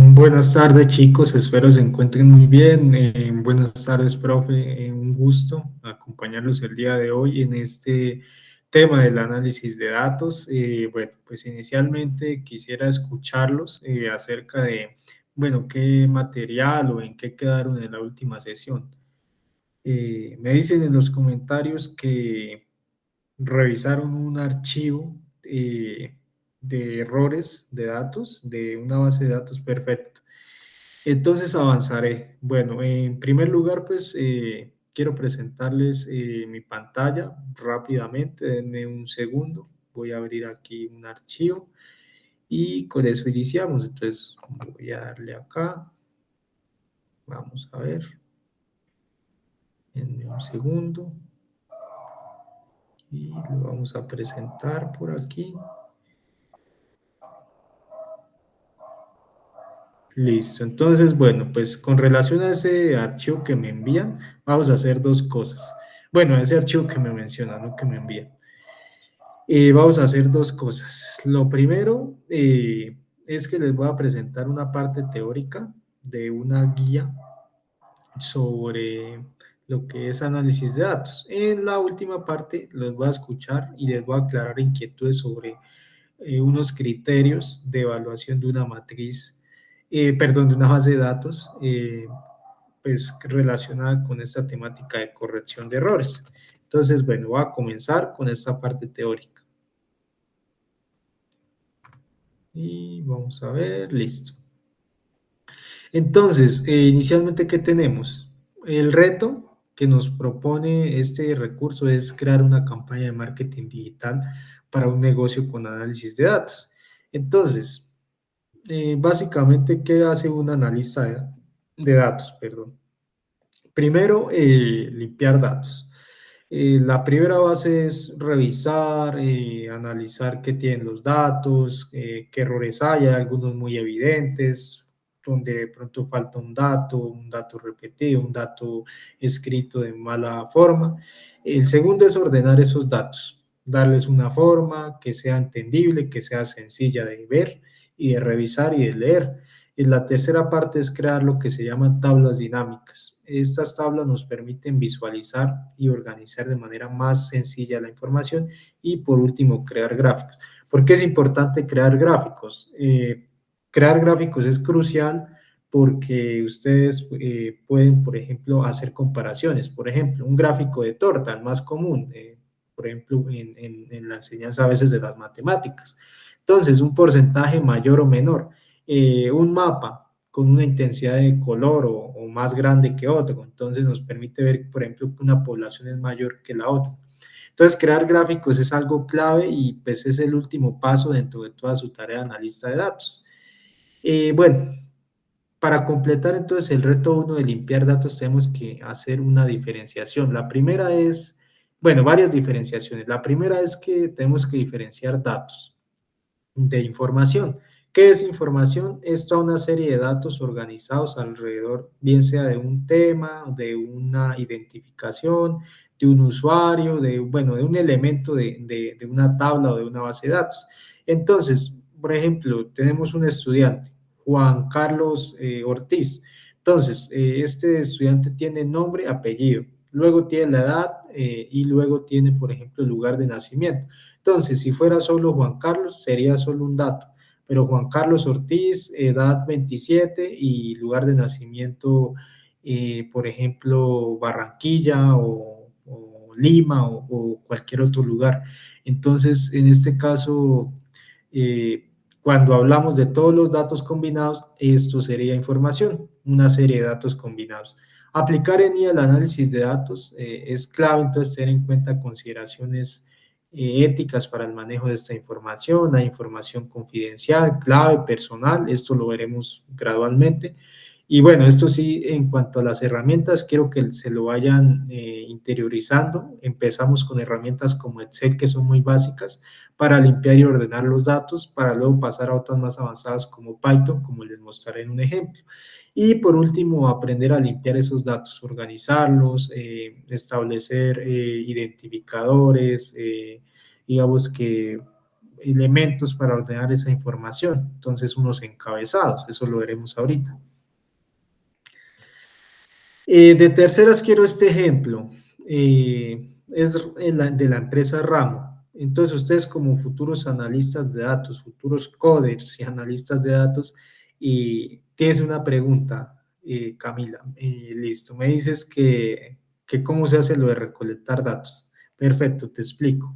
Buenas tardes, chicos, espero se encuentren muy bien. Buenas tardes, profe. Un gusto acompañarlos el día de hoy en este tema del análisis de datos. Bueno, pues inicialmente quisiera escucharlos acerca de, bueno, qué material o en qué quedaron en la última sesión. Me dicen en los comentarios que revisaron un archivo de errores de datos, de una base de datos perfecta. Entonces avanzaré. Bueno, en primer lugar, pues quiero presentarles mi pantalla rápidamente. Denme un segundo. Voy a abrir aquí un archivo y con eso iniciamos. Entonces voy a darle acá. Vamos a ver. Denme un segundo y lo vamos a presentar por aquí. Listo. Entonces, bueno, pues con relación a ese archivo que me envían, vamos a hacer dos cosas. Bueno, ese archivo que me mencionan, no que me envían. Vamos a hacer dos cosas. Lo primero es que les voy a presentar una parte teórica de una guía sobre lo que es análisis de datos. En la última parte los voy a escuchar y les voy a aclarar inquietudes sobre unos criterios de evaluación de una matriz, perdón, de una base de datos, pues relacionada con esta temática de corrección de errores. Entonces, bueno, voy a comenzar con esta parte teórica. Y vamos a ver, listo. Entonces, inicialmente, ¿qué tenemos? El reto que nos propone este recurso es crear una campaña de marketing digital para un negocio con análisis de datos. Entonces, básicamente, ¿qué hace un analista de datos? Perdón. Primero, limpiar datos. La primera base es revisar, analizar qué tienen los datos, qué errores hay algunos muy evidentes, donde de pronto falta un dato repetido, un dato escrito de mala forma. El segundo es ordenar esos datos, darles una forma que sea entendible, que sea sencilla de ver y de revisar y de leer. Y la tercera parte es crear lo que se llaman tablas dinámicas. Estas tablas nos permiten visualizar y organizar de manera más sencilla la información y por último crear gráficos. ¿Por qué es importante crear gráficos? Crear gráficos es crucial porque ustedes pueden, por ejemplo, hacer comparaciones. Por ejemplo, un gráfico de torta, el más común, por ejemplo, en la enseñanza a veces de las matemáticas. Entonces, un porcentaje mayor o menor. Un mapa con una intensidad de color o más grande que otro, entonces nos permite ver, por ejemplo, que una población es mayor que la otra. Entonces, crear gráficos es algo clave y pues es el último paso dentro de toda su tarea de analista de datos. Bueno, para completar entonces el reto uno de limpiar datos tenemos que hacer una diferenciación. La primera es, bueno, varias diferenciaciones. La primera es que tenemos que diferenciar datos de información. ¿Qué es información? Es toda una serie de datos organizados alrededor, bien sea de un tema, de una identificación, de un usuario, de, bueno, de un elemento de una tabla o de una base de datos. Entonces, por ejemplo, tenemos un estudiante, Juan Carlos Ortiz. Entonces, este estudiante tiene nombre, apellido, luego tiene la edad y luego tiene, por ejemplo, el lugar de nacimiento. Entonces, si fuera solo Juan Carlos, sería solo un dato, pero Juan Carlos Ortiz, edad 27 y lugar de nacimiento, por ejemplo, Barranquilla o Lima o cualquier otro lugar. Entonces, en este caso, cuando hablamos de todos los datos combinados, esto sería información, una serie de datos combinados. Aplicar en IA el análisis de datos es clave, entonces tener en cuenta consideraciones éticas para el manejo de esta información, hay información confidencial, clave, personal, esto lo veremos gradualmente. Y bueno, esto sí, en cuanto a las herramientas, quiero que se lo vayan interiorizando. Empezamos con herramientas como Excel, que son muy básicas para limpiar y ordenar los datos, para luego pasar a otras más avanzadas como Python, como les mostraré en un ejemplo. Y por último, aprender a limpiar esos datos, organizarlos, establecer identificadores, digamos que elementos para ordenar esa información, entonces unos encabezados, eso lo veremos ahorita. De terceras quiero este ejemplo, es de la empresa Ramo. Entonces ustedes como futuros analistas de datos, futuros coders y analistas de datos, tienes una pregunta, Camila, listo, me dices que cómo se hace lo de recolectar datos. Perfecto, te explico.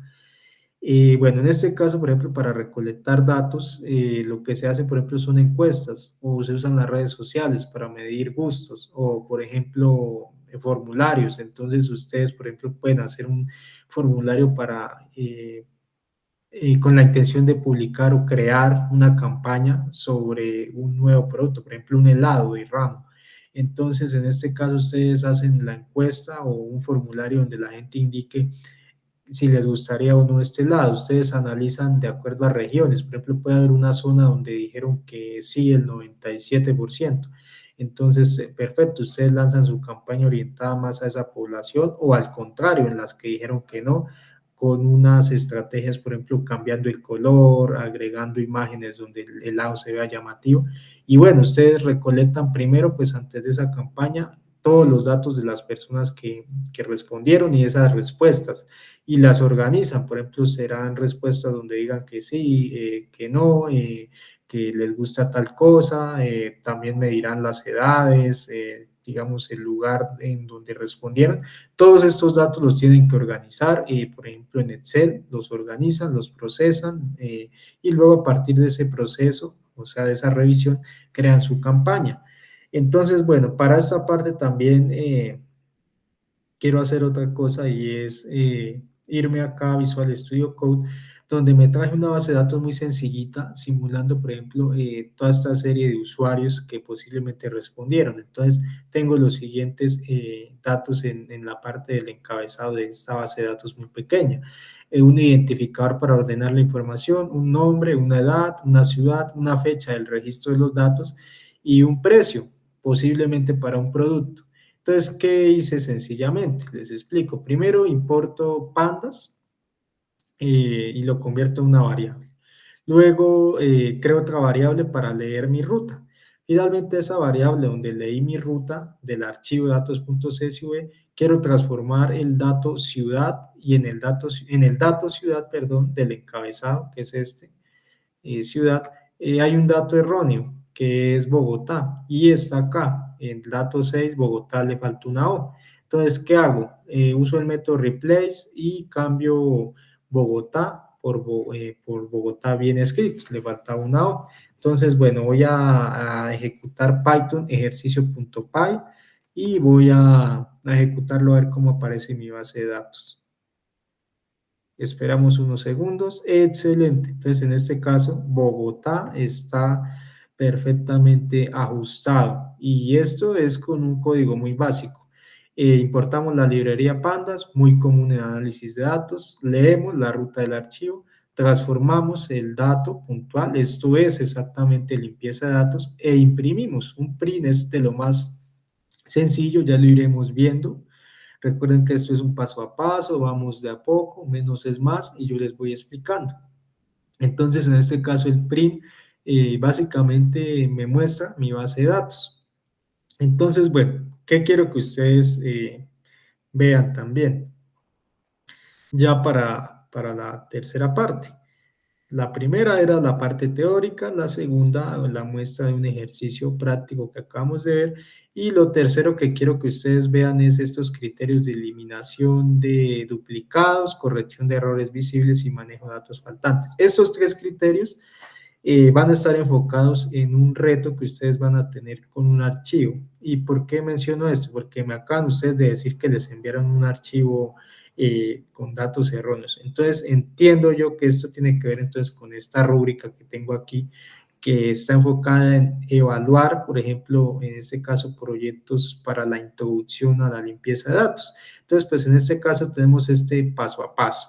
Bueno, en este caso, por ejemplo, para recolectar datos, lo que se hace, por ejemplo, son encuestas o se usan las redes sociales para medir gustos o, por ejemplo, formularios. Entonces, ustedes, por ejemplo, pueden hacer un formulario con la intención de publicar o crear una campaña sobre un nuevo producto, por ejemplo, un helado de ramo. Entonces, en este caso, ustedes hacen la encuesta o un formulario donde la gente indique si les gustaría o no este lado. Ustedes analizan de acuerdo a regiones. Por ejemplo, puede haber una zona donde dijeron que sí, el 97%. Entonces, perfecto, ustedes lanzan su campaña orientada más a esa población o al contrario, en las que dijeron que no, con unas estrategias, por ejemplo, cambiando el color, agregando imágenes donde el helado se vea llamativo. Y bueno, ustedes recolectan primero, pues antes de esa campaña, todos los datos de las personas que respondieron y esas respuestas y las organizan. Por ejemplo, serán respuestas donde digan que sí, que no, que les gusta tal cosa. También me dirán las edades, digamos, el lugar en donde respondieron. Todos estos datos los tienen que organizar, por ejemplo, en Excel, los organizan, los procesan y luego a partir de ese proceso, o sea, de esa revisión, crean su campaña. Entonces, bueno, para esta parte también quiero hacer otra cosa y es irme acá a Visual Studio Code, donde me traje una base de datos muy sencillita, simulando, por ejemplo, toda esta serie de usuarios que posiblemente respondieron. Entonces, tengo los siguientes datos en la parte del encabezado de esta base de datos muy pequeña. Un identificador para ordenar la información, un nombre, una edad, una ciudad, una fecha del registro de los datos y un precio, posiblemente para un producto. Entonces, ¿qué hice sencillamente? Les explico. Primero importo pandas y lo convierto en una variable. Luego creo otra variable para leer mi ruta. Finalmente, esa variable donde leí mi ruta del archivo datos.csv, quiero transformar el dato ciudad y en el dato ciudad, perdón, del encabezado, que es este, ciudad, hay un dato erróneo que es Bogotá y está acá, en el dato 6, Bogotá le falta una O. Entonces, ¿qué hago? Uso el método replace y cambio Bogotá por Bogotá bien escrito, le falta una O. Entonces, bueno, voy a ejecutar Python ejercicio.py y voy a ejecutarlo a ver cómo aparece mi base de datos. Esperamos unos segundos. Excelente. Entonces, en este caso, Bogotá está perfectamente ajustado. Y esto es con un código muy básico. Importamos la librería Pandas, muy común en análisis de datos. Leemos la ruta del archivo, transformamos el dato puntual, esto es exactamente limpieza de datos, e imprimimos. Un print es de lo más sencillo, ya lo iremos viendo. Recuerden que esto es un paso a paso, vamos de a poco, menos es más, y yo les voy explicando. Entonces, en este caso, el print básicamente me muestra mi base de datos. Entonces, bueno, ¿qué quiero que ustedes vean también? Ya para la tercera parte. La primera era la parte teórica, la segunda la muestra de un ejercicio práctico que acabamos de ver y lo tercero que quiero que ustedes vean es estos criterios de eliminación de duplicados, corrección de errores visibles y manejo de datos faltantes. Estos tres criterios van a estar enfocados en un reto que ustedes van a tener con un archivo. ¿Y por qué menciono esto? Porque me acaban ustedes de decir que les enviaron un archivo con datos erróneos. Entonces, entiendo yo que esto tiene que ver entonces con esta rúbrica que tengo aquí, que está enfocada en evaluar, por ejemplo, en este caso, proyectos para la introducción a la limpieza de datos. Entonces, pues en este caso tenemos este paso a paso.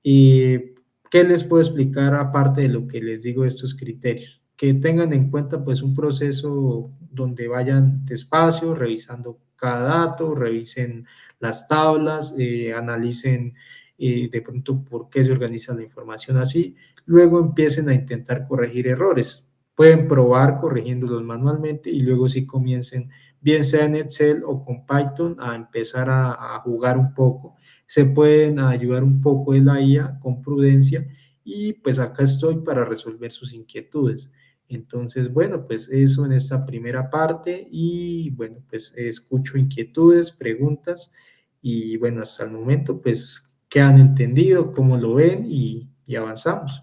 ¿Qué les puedo explicar aparte de lo que les digo de estos criterios? Que tengan en cuenta pues un proceso donde vayan despacio, revisando cada dato, revisen las tablas, analicen de pronto por qué se organiza la información así, luego empiecen a intentar corregir errores. Pueden probar corrigiéndolos manualmente y luego sí comiencen, bien sea en Excel o con Python, a empezar a jugar un poco. Se pueden ayudar un poco de la IA con prudencia y pues acá estoy para resolver sus inquietudes. Entonces, bueno, pues eso en esta primera parte y bueno, pues escucho inquietudes, preguntas y bueno, hasta el momento pues qué han entendido, cómo lo ven y avanzamos.